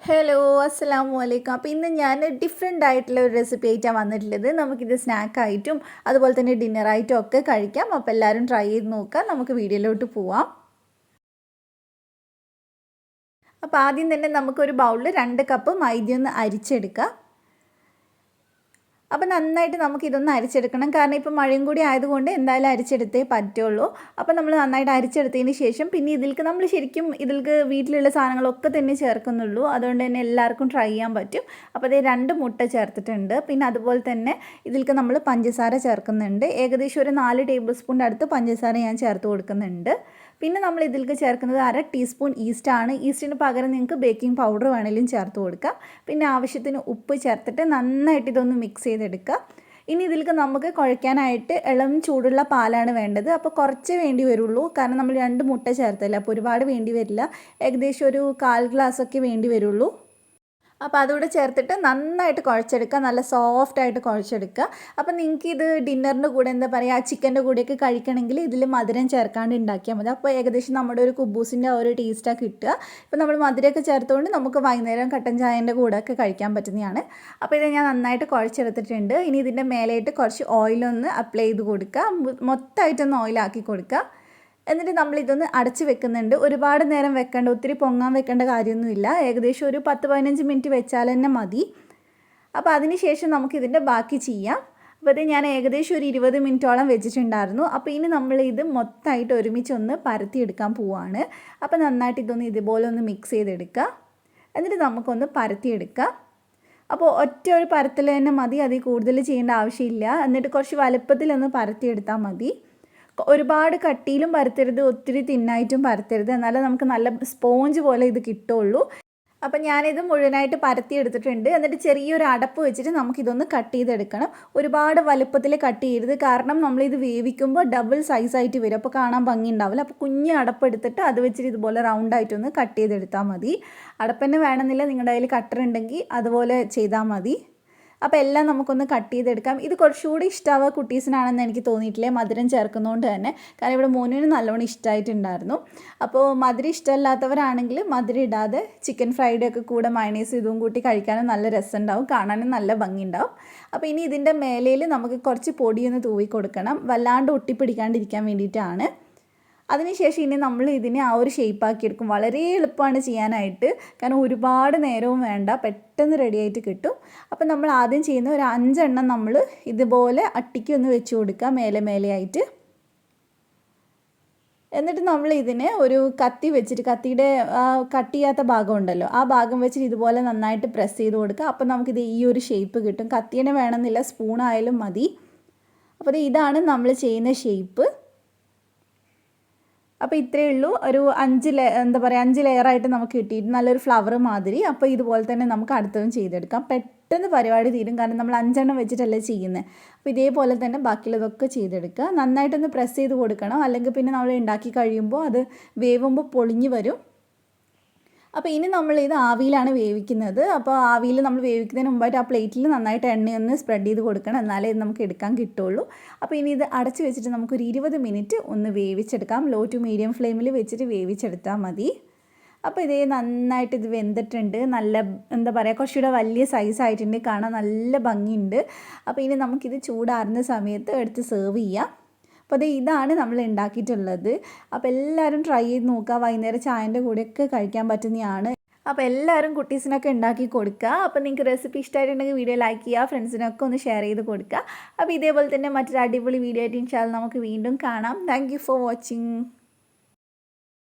Hello അസ്സലാമു അലൈക്കും. അപ്പോൾ ഇന്ന് ഞാൻ ഡിഫറെൻ്റ് ആയിട്ടുള്ള ഒരു റെസിപ്പി ആയിട്ടാണ് വന്നിട്ടുള്ളത്. നമുക്കിത് സ്നാക്കായിട്ടും അതുപോലെ തന്നെ ഡിന്നറായിട്ടും ഒക്കെ കഴിക്കാം. അപ്പോൾ എല്ലാവരും ട്രൈ ചെയ്ത് നോക്കാം. നമുക്ക് വീഡിയോയിലോട്ട് പോവാം. അപ്പോൾ ആദ്യം തന്നെ നമുക്കൊരു ബൗളിൽ 2 കപ്പ് മൈദ ഒന്ന് അരിച്ചെടുക്കാം. അപ്പോൾ നന്നായിട്ട് നമുക്കിതൊന്ന് അരിച്ചെടുക്കണം. കാരണം ഇപ്പോൾ മഴയും കൂടി ആയതുകൊണ്ട് എന്തായാലും അരിച്ചെടുത്തേ പറ്റുള്ളൂ. അപ്പോൾ നമ്മൾ നന്നായിട്ട് അരിച്ചെടുത്തതിന് ശേഷം പിന്നെ ഇതിലേക്ക് നമ്മൾ ശരിക്കും ഇതിലേക്ക് വീട്ടിലുള്ള സാധനങ്ങളൊക്കെ തന്നെ ചേർക്കുന്നുള്ളൂ. അതുകൊണ്ട് തന്നെ എല്ലാവർക്കും ട്രൈ ചെയ്യാൻ പറ്റും. അപ്പോൾ അതേ 2 മുട്ട ചേർത്തിട്ടുണ്ട്. പിന്നെ അതുപോലെ തന്നെ ഇതിലേക്ക് നമ്മൾ പഞ്ചസാര ചേർക്കുന്നുണ്ട്. ഏകദേശം ഒരു 4 ടേബിൾ സ്പൂണിൻ്റെ അടുത്ത് പഞ്ചസാര ഞാൻ ചേർത്ത് കൊടുക്കുന്നുണ്ട്. പിന്നെ നമ്മൾ ഇതിലേക്ക് ചേർക്കുന്നത് 1/2 ടീസ്പൂൺ ഈസ്റ്റാണ്. ഈസ്റ്റിന് പകരം നിങ്ങൾക്ക് ബേക്കിംഗ് പൗഡർ വേണമെങ്കിലും ചേർത്ത് കൊടുക്കാം. പിന്നെ ആവശ്യത്തിന് ഉപ്പ് ചേർത്തിട്ട് നന്നായിട്ട് ഇതൊന്ന് മിക്സ് ചെയ്തെടുക്കുക. ഇനി ഇതിലേക്ക് നമുക്ക് കുഴയ്ക്കാനായിട്ട് ഇളം ചൂടുള്ള പാലാണ് വേണ്ടത്. അപ്പോൾ കുറച്ച് വേണ്ടി വരുള്ളൂ, കാരണം നമ്മൾ 2 മുട്ട ചേർത്തല്ലേ, അപ്പോൾ ഒരുപാട് വേണ്ടി വരില്ല. ഏകദേശം ഒരു 1/4 ഗ്ലാസ്സൊക്കെ വേണ്ടി വരുള്ളൂ. അപ്പോൾ അതുകൂടെ ചേർത്തിട്ട് നന്നായിട്ട് കുഴച്ചെടുക്കുക, നല്ല സോഫ്റ്റായിട്ട് കുഴച്ചെടുക്കുക. അപ്പോൾ നിങ്ങൾക്ക് ഇത് ഡിന്നറിൻ്റെ കൂടെ എന്താ പറയുക, ചിക്കൻ്റെ കൂടെയൊക്കെ കഴിക്കണമെങ്കിൽ ഇതിൽ മധുരം ചേർക്കാണ്ട് ഉണ്ടാക്കിയാൽ മതി. അപ്പോൾ ഏകദേശം നമ്മുടെ ഒരു കുബൂസിൻ്റെ ഒരു ടേസ്റ്റാണ് കിട്ടുക. ഇപ്പോൾ നമ്മൾ മധുരമൊക്കെ ചേർത്തുകൊണ്ട് നമുക്ക് വൈകുന്നേരം കട്ടൻ ചായൻ്റെ കൂടെയൊക്കെ കഴിക്കാൻ പറ്റുന്നതാണ്. അപ്പോൾ ഇത് ഞാൻ നന്നായിട്ട് കുഴച്ചെടുത്തിട്ടുണ്ട്. ഇനി ഇതിൻ്റെ മേലായിട്ട് കുറച്ച് ഓയിലൊന്ന് അപ്ലൈ ചെയ്ത് കൊടുക്കുക, മൊത്തമായിട്ടൊന്ന് ഓയിലാക്കി കൊടുക്കുക. എന്നിട്ട് നമ്മളിതൊന്ന് അടച്ച് വെക്കുന്നുണ്ട്. ഒരുപാട് നേരം വെക്കേണ്ട, ഒത്തിരി പൊങ്ങാൻ വെക്കേണ്ട കാര്യമൊന്നുമില്ല. ഏകദേശം ഒരു 10-15 മിനിറ്റ് വെച്ചാൽ തന്നെ മതി. അപ്പോൾ അതിന് ശേഷം നമുക്കിതിൻ്റെ ബാക്കി ചെയ്യാം. അപ്പോൾ ഇത് ഞാൻ ഏകദേശം ഒരു 20 മിനിറ്റോളം വെച്ചിട്ടുണ്ടായിരുന്നു. അപ്പോൾ ഇനി നമ്മളിത് മൊത്തമായിട്ട് ഒരുമിച്ചൊന്ന് പരത്തിയെടുക്കാൻ പോവുകയാണ്. അപ്പോൾ നന്നായിട്ട് ഇതൊന്ന് ഇതുപോലെ ഒന്ന് മിക്സ് ചെയ്തെടുക്കുക. എന്നിട്ട് നമുക്കൊന്ന് പരത്തിയെടുക്കുക. അപ്പോൾ ഒറ്റ ഒരു പരത്തൽ തന്നെ മതി, അതിൽ കൂടുതൽ ചെയ്യേണ്ട ആവശ്യമില്ല. എന്നിട്ട് കുറച്ച് വലുപ്പത്തിലൊന്ന് പരത്തിയെടുത്താൽ മതി. ഒരുപാട് കട്ടിയിലും പരത്തരുത്, ഒത്തിരി തിന്നായിട്ടും പരത്തരുത്, എന്നാലേ നമുക്ക് നല്ല സ്പോഞ്ച് പോലെ ഇത് കിട്ടുള്ളൂ. അപ്പം ഞാനിത് മുഴുവനായിട്ട് പരത്തി എടുത്തിട്ടുണ്ട്. എന്നിട്ട് ചെറിയൊരു അടപ്പ് വെച്ചിട്ട് നമുക്കിതൊന്ന് കട്ട് ചെയ്തെടുക്കണം. ഒരുപാട് വലുപ്പത്തിൽ കട്ട് ചെയ്യരുത്, കാരണം നമ്മളിത് വേവിക്കുമ്പോൾ ഡബിൾ സൈസായിട്ട് വരും, അപ്പോൾ കാണാൻ ഭംഗി ഉണ്ടാവില്ല. അപ്പോൾ കുഞ്ഞ് അടപ്പ് എടുത്തിട്ട് അത് വെച്ചിട്ട് ഇതുപോലെ റൗണ്ടായിട്ടൊന്ന് കട്ട് ചെയ്തെടുത്താൽ മതി. അടപ്പന്നെ വേണമെന്നില്ല, നിങ്ങളുടെ കയ്യിൽ കട്ടർ ഉണ്ടെങ്കിൽ അതുപോലെ ചെയ്താൽ മതി. അപ്പോൾ എല്ലാം നമുക്കൊന്ന് കട്ട് ചെയ്തെടുക്കാം. ഇത് കുറച്ചുകൂടി ഇഷ്ടമാവുക കുട്ടീസിനാണെന്ന് എനിക്ക് തോന്നിയിട്ടില്ലേ, മധുരം ചേർക്കുന്നതുകൊണ്ട് തന്നെ. കാരണം ഇവിടെ മോനിന് നല്ലോണം ഇഷ്ടമായിട്ടുണ്ടായിരുന്നു. അപ്പോൾ മധുരം ഇഷ്ടമല്ലാത്തവരാണെങ്കിൽ മധുരം ഇടാതെ ചിക്കൻ ഫ്രൈഡ് ഒക്കെ കൂടെ മയണൈസ് ഇതും കൂട്ടി കഴിക്കാനും നല്ല രസമുണ്ടാവും, കാണാനും നല്ല ഭംഗിയുണ്ടാവും. അപ്പോൾ ഇനി ഇതിൻ്റെ മേലയിൽ നമുക്ക് കുറച്ച് പൊടിയൊന്ന് തൂവി കൊടുക്കണം, വല്ലാണ്ട് ഒട്ടിപ്പിടിക്കാണ്ടിരിക്കാൻ വേണ്ടിയിട്ടാണ്. അതിനുശേഷം ഇനി നമ്മൾ ഇതിനെ ആ ഒരു ഷേപ്പാക്കി എടുക്കും. വളരെ എളുപ്പമാണ് ചെയ്യാനായിട്ട്, കാരണം ഒരുപാട് നേരവും വേണ്ട, പെട്ടെന്ന് റെഡിയായിട്ട് കിട്ടും. അപ്പോൾ നമ്മൾ ആദ്യം ചെയ്യുന്ന ഒരു 5 എണ്ണം നമ്മൾ ഇതുപോലെ അട്ടിക്ക് ഒന്ന് വെച്ച് കൊടുക്കുക, മേലെയായിട്ട്. എന്നിട്ട് നമ്മൾ ഇതിനെ ഒരു കത്തി വെച്ചിട്ട്, കത്തിയുടെ കട്ട് ചെയ്യാത്ത ഭാഗം ഉണ്ടല്ലോ, ആ ഭാഗം വെച്ചിട്ട് ഇതുപോലെ നന്നായിട്ട് പ്രസ് ചെയ്ത് കൊടുക്കുക. അപ്പോൾ നമുക്കിത് ഈ ഒരു ഷേപ്പ് കിട്ടും. കത്തിനെ വേണമെന്നില്ല, സ്പൂണായാലും മതി. അപ്പോൾ ഇതാണ് നമ്മൾ ചെയ്യുന്ന ഷേപ്പ്. അപ്പോൾ ഇത്രയേ ഉള്ളൂ. ഒരു 5 ലെയറായിട്ട് നമുക്ക് കിട്ടിയിട്ട് നല്ലൊരു ഫ്ലവർ മാതിരി. അപ്പോൾ ഇതുപോലെ തന്നെ നമുക്ക് അടുത്തതും ചെയ്തെടുക്കാം. പെട്ടെന്ന് പരിപാടി തീരും, കാരണം നമ്മൾ 5 എണ്ണം വെച്ചിട്ടല്ലേ ചെയ്യുന്നത്. അപ്പോൾ ഇതേപോലെ തന്നെ ബാക്കിയുള്ളതൊക്കെ ചെയ്തെടുക്കുക. നന്നായിട്ടൊന്ന് പ്രസ് ചെയ്ത് കൊടുക്കണം, അല്ലെങ്കിൽ പിന്നെ നമ്മൾ ഉണ്ടാക്കി കഴിയുമ്പോൾ അത് വേവുമ്പോൾ പൊളിഞ്ഞ് വരും. അപ്പോൾ ഇനി നമ്മളിത് ആവിയിലാണ് വേവിക്കുന്നത്. അപ്പോൾ ആവിയിൽ നമ്മൾ വേവിക്കുന്നതിന് മുമ്പായിട്ട് ആ പ്ലേറ്റിൽ നന്നായിട്ട് എണ്ണയൊന്ന് സ്പ്രെഡ് ചെയ്ത് കൊടുക്കണം, എന്നാലേ ഇത് നമുക്ക് എടുക്കാൻ കിട്ടുള്ളൂ. അപ്പോൾ ഇനി ഇത് അടച്ച് വെച്ചിട്ട് നമുക്കൊരു 20 മിനിറ്റ് ഒന്ന് വേവിച്ചെടുക്കാം. ലോ ടു മീഡിയം ഫ്ലെയിമിൽ വെച്ചിട്ട് വേവിച്ചെടുത്താൽ മതി. അപ്പോൾ ഇതേ നന്നായിട്ട് ഇത് വെന്തിട്ടുണ്ട്. നല്ല എന്താ പറയുക, കുറച്ചുകൂടെ വലിയ സൈസായിട്ടുണ്ട്, കാണാൻ നല്ല ഭംഗിയുണ്ട്. അപ്പോൾ ഇനി നമുക്കിത് ചൂടാറുന്ന സമയത്ത് എടുത്ത് സെർവ് ചെയ്യാം. അപ്പോൾ ഇതാണ് നമ്മൾ ഉണ്ടാക്കിയിട്ടുള്ളത്. അപ്പോൾ എല്ലാവരും ട്രൈ ചെയ്ത് നോക്കുക, വൈകുന്നേരം ചായൻ്റെ കൂടെയൊക്കെ കഴിക്കാൻ പറ്റുന്നതാണ്. അപ്പോൾ എല്ലാവരും കുട്ടീസിനൊക്കെ ഉണ്ടാക്കി കൊടുക്കുക. അപ്പോൾ നിങ്ങൾക്ക് റെസിപ്പി ഇഷ്ടമായിട്ടുണ്ടെങ്കിൽ വീഡിയോ ലൈക്ക് ചെയ്യുക, ഫ്രണ്ട്സിനൊക്കെ ഒന്ന് ഷെയർ ചെയ്ത് കൊടുക്കുക. അപ്പോൾ ഇതേപോലെ തന്നെ മറ്റൊരു അടിപൊളി വീഡിയോ ആയിട്ട് ഇൻഷാ അല്ലാഹ് നമുക്ക് വീണ്ടും കാണാം. Thank you for watching.